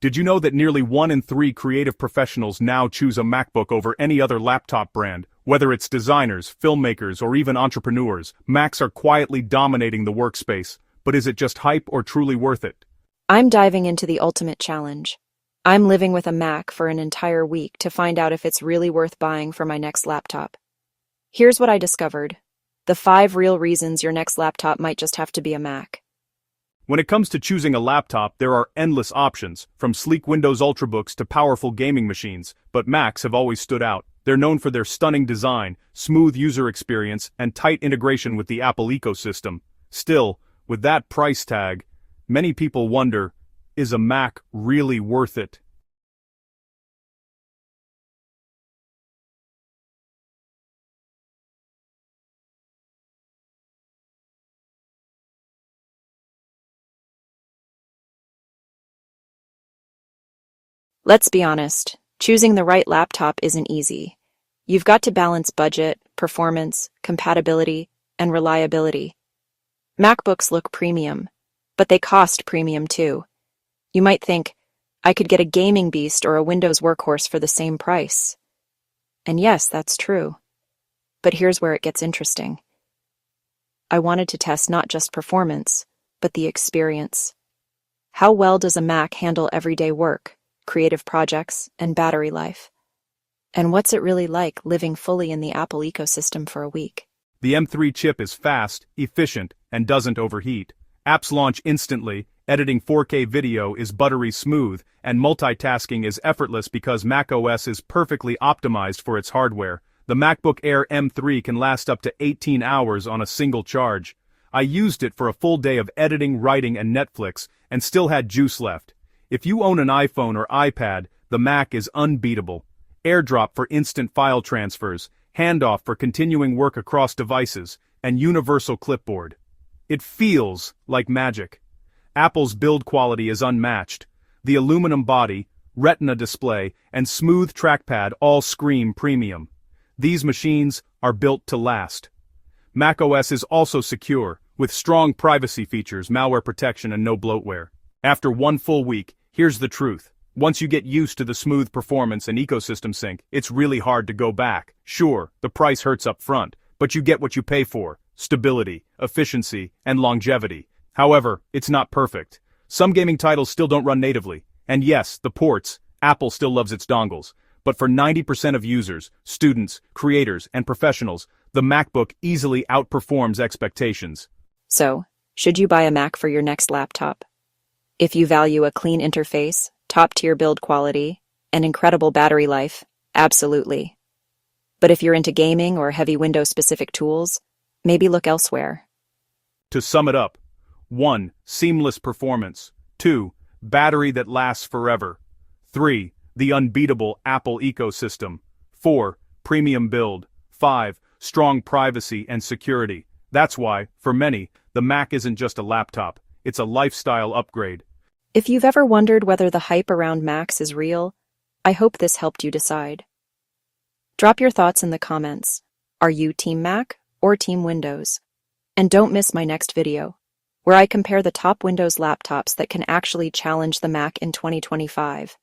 Did you know that nearly 1 in 3 creative professionals now choose a MacBook over any other laptop brand? Whether it's designers, filmmakers, or even entrepreneurs, Macs are quietly dominating the workspace. But is it just hype or truly worth it? I'm diving into the ultimate challenge. I'm living with a Mac for an entire week to find out if it's really worth buying for my next laptop. Here's what I discovered: the 5 real reasons your next laptop might just have to be a Mac. When it comes to choosing a laptop, there are endless options, from sleek Windows Ultrabooks to powerful gaming machines, but Macs have always stood out. They're known for their stunning design, smooth user experience, and tight integration with the Apple ecosystem. Still, with that price tag, many people wonder, is a Mac really worth it? Let's be honest, choosing the right laptop isn't easy. You've got to balance budget, performance, compatibility, and reliability. MacBooks look premium, but they cost premium too. You might think, I could get a gaming beast or a Windows workhorse for the same price. And yes, that's true. But here's where it gets interesting. I wanted to test not just performance, but the experience. How well does a Mac handle everyday work, creative projects, and battery life? And what's it really like living fully in the Apple ecosystem for a week? The M3 chip is fast, efficient, and doesn't overheat. Apps launch instantly, editing 4K video is buttery smooth, and multitasking is effortless because macOS is perfectly optimized for its hardware. The MacBook Air M3 can last up to 18 hours on a single charge. I used it for a full day of editing, writing, and Netflix, and still had juice left. If you own an iPhone or iPad, the Mac is unbeatable. AirDrop for instant file transfers, handoff for continuing work across devices, and universal clipboard. It feels like magic. Apple's build quality is unmatched. The aluminum body, Retina display, and smooth trackpad all scream premium. These machines are built to last. macOS is also secure, with strong privacy features, malware protection, and no bloatware. After one full week, here's the truth. Once you get used to the smooth performance and ecosystem sync, it's really hard to go back. Sure, the price hurts up front, but you get what you pay for: stability, efficiency, and longevity. However, it's not perfect. Some gaming titles still don't run natively. And yes, the ports, Apple still loves its dongles. But for 90% of users, students, creators, and professionals, the MacBook easily outperforms expectations. So, should you buy a Mac for your next laptop? If you value a clean interface, top-tier build quality, and incredible battery life, absolutely. But if you're into gaming or heavy Windows-specific tools, maybe look elsewhere. To sum it up: 1. Seamless performance. 2. Battery that lasts forever. 3. The unbeatable Apple ecosystem. 4. Premium build. 5. Strong privacy and security. That's why, for many, the Mac isn't just a laptop, it's a lifestyle upgrade. If you've ever wondered whether the hype around Macs is real, I hope this helped you decide. Drop your thoughts in the comments. Are you Team Mac or Team Windows? And don't miss my next video, where I compare the top Windows laptops that can actually challenge the Mac in 2025.